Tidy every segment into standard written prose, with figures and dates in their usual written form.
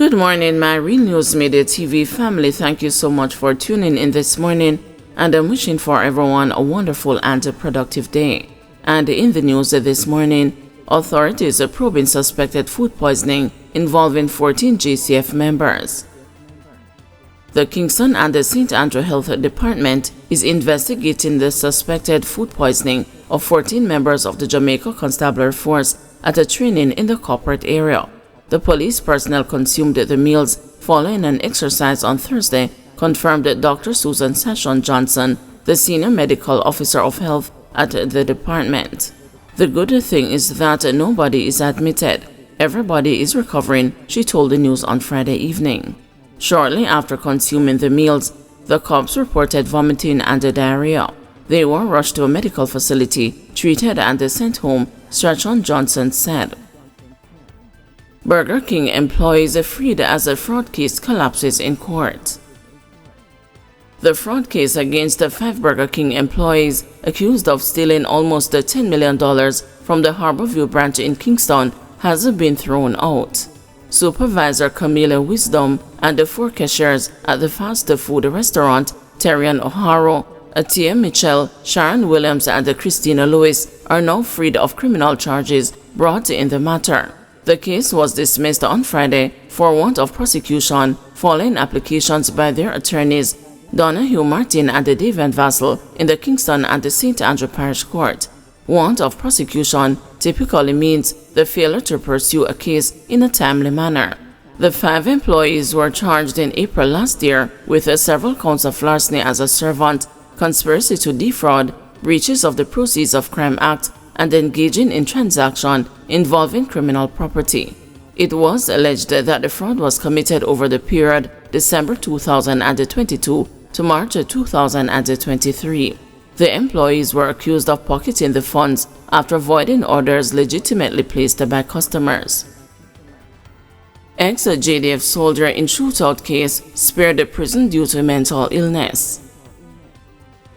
Good morning, my Real News Media TV family. Thank you so much for tuning in this morning, and I'm wishing for everyone a wonderful and a productive day. And in the news this morning, authorities are probing suspected food poisoning involving 14 GCF members. The Kingston and the St. Andrew Health Department is investigating the suspected food poisoning of 14 members of the Jamaica Constabulary Force at a training in the corporate area. The police personnel consumed the meals following an exercise on Thursday, confirmed Dr. Susan Session Johnson, the Senior Medical Officer of Health at the department. The good thing is that nobody is admitted. Everybody is recovering, she told the news on Friday evening. Shortly after consuming the meals, the cops reported vomiting and diarrhea. They were rushed to a medical facility, treated and sent home, Session Johnson said. Burger King employees are freed as a fraud case collapses in court. The fraud case against the 5 Burger King employees accused of stealing almost $10 million from the Harborview branch in Kingston has been thrown out. Supervisor Camilla Wisdom and the 4 cashiers at the fast food restaurant, Terrian O'Haro, Atia Mitchell, Sharon Williams and Christina Lewis, are now freed of criminal charges brought in the matter. The case was dismissed on Friday for want of prosecution following applications by their attorneys Donahue Martin and David Vassell in the Kingston and the St. Andrew Parish Court. Want of prosecution typically means the failure to pursue a case in a timely manner. The 5 employees were charged in April last year with several counts of larceny as a servant, conspiracy to defraud, breaches of the Proceeds of Crime Act, and engaging in transaction involving criminal property. It was alleged that the fraud was committed over the period December 2022 to March 2023. The employees were accused of pocketing the funds after voiding orders legitimately placed by customers. Ex-JDF soldier in shootout case spared the prison due to mental illness.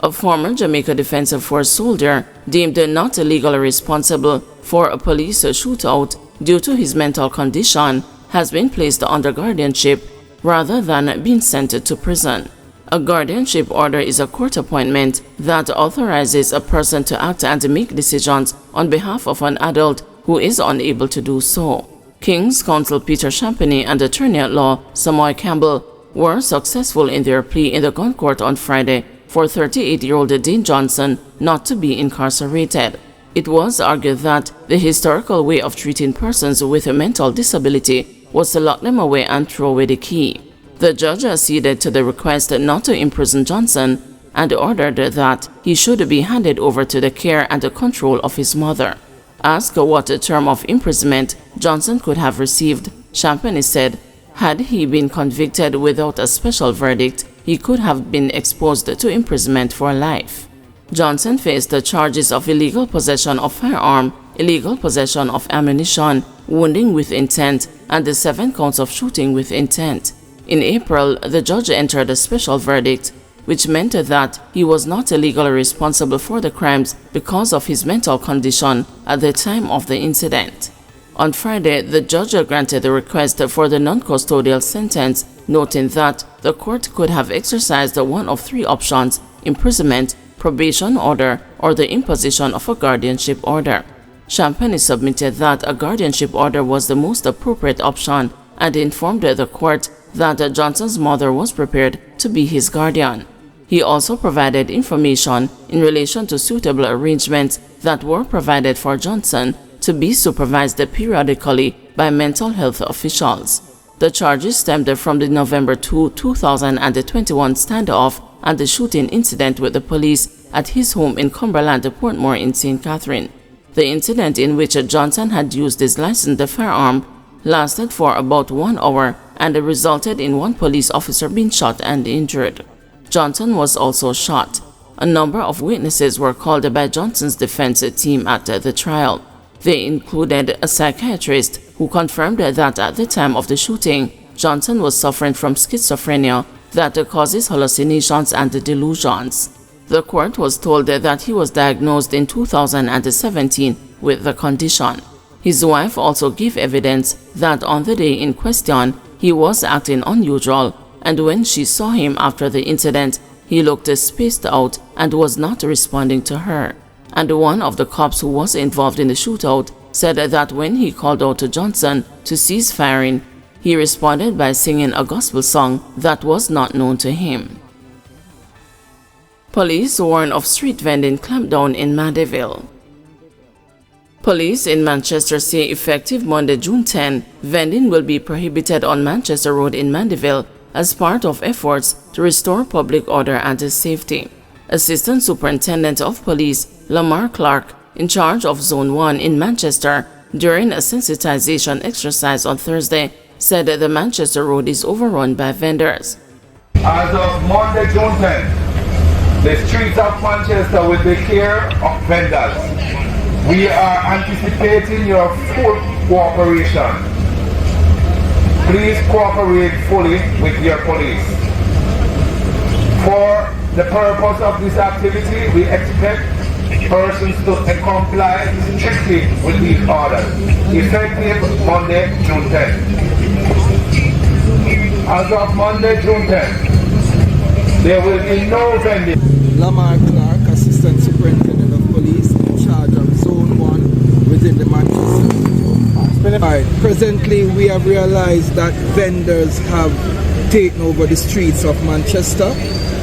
A former Jamaica Defense Force soldier deemed not legally responsible for a police shootout due to his mental condition has been placed under guardianship rather than being sent to prison. A guardianship order is a court appointment that authorizes a person to act and make decisions on behalf of an adult who is unable to do so. King's Counsel Peter Champagny and attorney-at-law Samoy Campbell were successful in their plea in the gun court on Friday for 38-year-old Dean Johnson not to be incarcerated. It was argued that the historical way of treating persons with a mental disability was to lock them away and throw away the key. The judge acceded to the request not to imprison Johnson and ordered that he should be handed over to the care and the control of his mother. Asked what term of imprisonment Johnson could have received, Champagny said, had he been convicted without a special verdict, he could have been exposed to imprisonment for life. Johnson faced the charges of illegal possession of firearm, illegal possession of ammunition, wounding with intent, and the 7 counts of shooting with intent. In April, the judge entered a special verdict, which meant that he was not legally responsible for the crimes because of his mental condition at the time of the incident. On Friday, the judge granted the request for the non-custodial sentence, noting that the court could have exercised one of 3 options: imprisonment, probation order, or the imposition of a guardianship order. Champagny submitted that a guardianship order was the most appropriate option and informed the court that Johnson's mother was prepared to be his guardian. He also provided information in relation to suitable arrangements that were provided for Johnson to be supervised periodically by mental health officials. The charges stemmed from the November 2, 2021 standoff and the shooting incident with the police at his home in Cumberland, Portmore in St. Catherine. The incident, in which Johnson had used his licensed firearm, lasted for about 1 hour and resulted in 1 police officer being shot and injured. Johnson was also shot. A number of witnesses were called by Johnson's defense team at the trial. They included a psychiatrist who confirmed that at the time of the shooting, Johnson was suffering from schizophrenia that causes hallucinations and delusions. The court was told that he was diagnosed in 2017 with the condition. His wife also gave evidence that on the day in question, he was acting unusual, and when she saw him after the incident, he looked spaced out and was not responding to her. And one of the cops who was involved in the shootout said that when he called out to Johnson to cease firing, he responded by singing a gospel song that was not known to him. Police warn of street vending clampdown in Mandeville. Police in Manchester say effective Monday, June 10, vending will be prohibited on Manchester Road in Mandeville as part of efforts to restore public order and safety. Assistant Superintendent of Police Lamar Clark, in charge of Zone 1 in Manchester, during a sensitization exercise on Thursday, said that the Manchester Road is overrun by vendors. As of Monday, June 10, the streets of Manchester will be clear of vendors. We are anticipating your full cooperation. Please cooperate fully with your police. For the purpose of this activity, we expect persons to comply strictly with these orders, effective Monday, June 10. As of Monday, June 10, there will be no vending. Lamar Clark, Assistant Superintendent of Police, in charge of Zone 1 within the Manchester. Right. Presently, we have realized that vendors have taken over the streets of Manchester.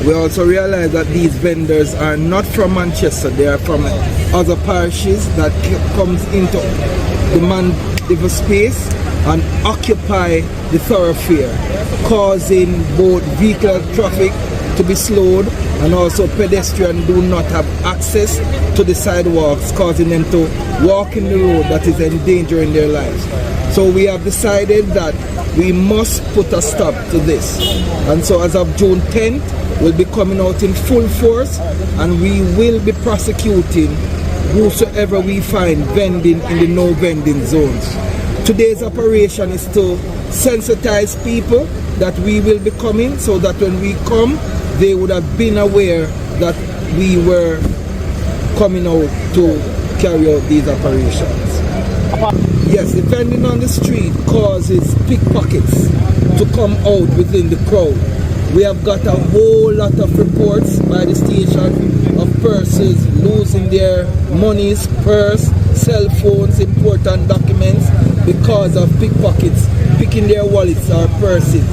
We also realize that these vendors are not from Manchester, they are from other parishes that comes into the Mandeville space and occupy the thoroughfare, causing both vehicle traffic to be slowed and also pedestrians do not have access to the sidewalks, causing them to walk in the road that is endangering their lives. So we have decided that we must put a stop to this. And so as of June 10th, we'll be coming out in full force and we will be prosecuting whosoever we find vending in the no vending zones. Today's operation is to sensitize people that we will be coming so that when we come, they would have been aware that we were coming out to carry out these operations. Yes, the vending on the street causes pickpockets to come out within the crowd. We have got a whole lot of reports by the station of persons losing their monies, purse, cell phones, important documents because of pickpockets picking their wallets or purses.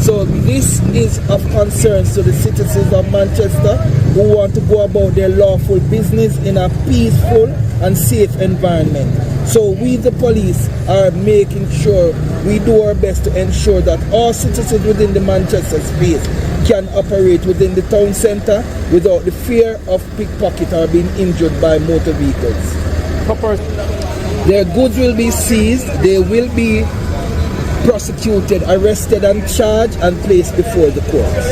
So this is of concern to the citizens of Manchester who want to go about their lawful business in a peaceful and safe environment. So we, the police, are making sure we do our best to ensure that all citizens within the Manchester space can operate within the town centre without the fear of pickpocket or being injured by motor vehicles. Their goods will be seized, they will be prosecuted, arrested and charged and placed before the courts.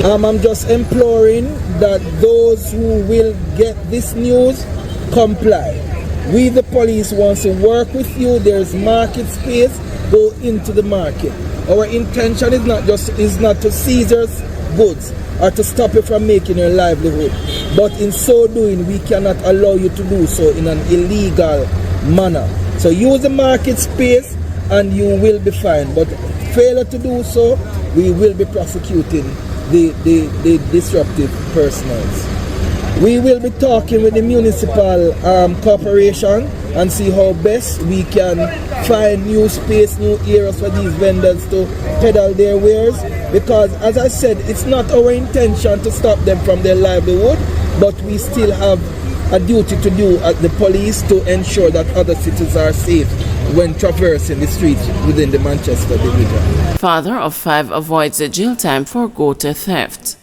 I'm just imploring that those who will get this news comply. We the police want to work with you. There's market space, go into the market. Our intention is not to seize your goods or to stop you from making your livelihood. But in so doing, we cannot allow you to do so in an illegal manner. So use the market space and you will be fine. But failure to do so, we will be prosecuting the disruptive personnel. We will be talking with the municipal corporation and see how best we can find new space, new areas for these vendors to peddle their wares. Because as I said, it's not our intention to stop them from their livelihood, but we still have a duty to do at the police to ensure that other citizens are safe when traversing the streets within the Manchester division. Father of 5 avoids a jail time for goat theft.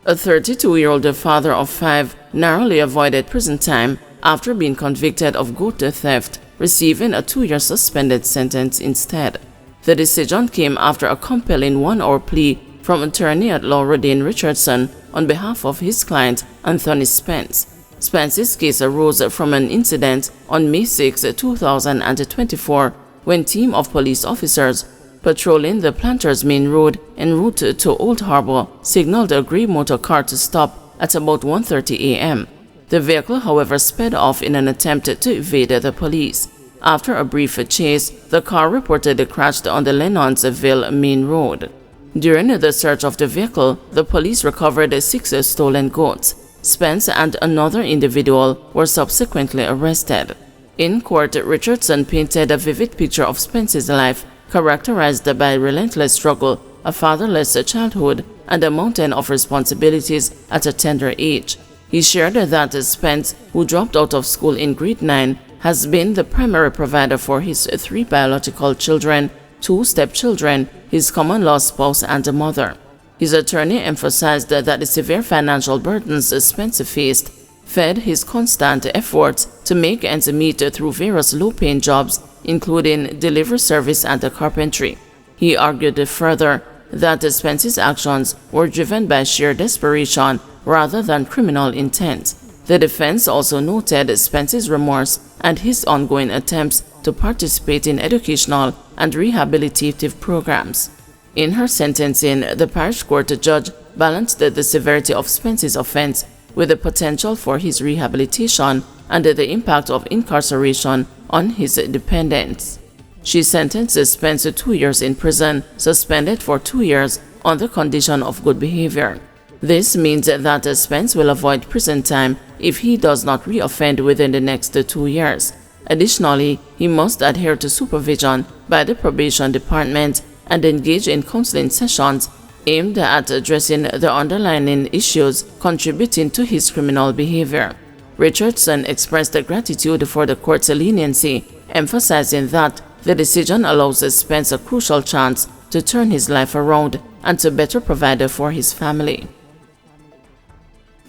A 32-year-old father of 5 narrowly avoided prison time after being convicted of goat theft, receiving a 2-year suspended sentence instead. The decision came after a compelling 1-hour plea from attorney at law Rodin Richardson on behalf of his client Anthony Spence. Spence's case arose from an incident on May 6, 2024, when a team of police officers patrolling the Planters Main Road en route to Old Harbour signaled a grey motor car to stop at about 1:30 a.m. The vehicle, however, sped off in an attempt to evade the police. After a brief chase, the car reportedly crashed on the Lennonsville Main Road. During the search of the vehicle, the police recovered 6 stolen goats. Spence and another individual were subsequently arrested. In court, Richardson painted a vivid picture of Spence's life, characterized by relentless struggle, a fatherless childhood, and a mountain of responsibilities at a tender age. He shared that Spence, who dropped out of school in grade 9, has been the primary provider for his 3 biological children, 2 stepchildren, his common-law spouse, and a mother. His attorney emphasized that the severe financial burdens Spence faced fed his constant efforts to make ends meet through various low-paying jobs, including delivery service and carpentry. He argued further that Spence's actions were driven by sheer desperation rather than criminal intent. The defense also noted Spence's remorse and his ongoing attempts to participate in educational and rehabilitative programs. In her sentencing, the parish court judge balanced the severity of Spence's offense with the potential for his rehabilitation and the impact of incarceration on his dependents. She sentenced Spence to 2 years in prison, suspended for 2 years on the condition of good behavior. This means that Spence will avoid prison time if he does not reoffend within the next 2 years. Additionally, he must adhere to supervision by the probation department and engage in counseling sessions aimed at addressing the underlying issues contributing to his criminal behavior. Richardson expressed gratitude for the court's leniency, emphasizing that the decision allows Spence a crucial chance to turn his life around and to better provide for his family.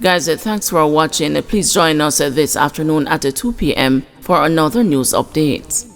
Guys, thanks for watching. Please join us this afternoon at 2 p.m. for another news update.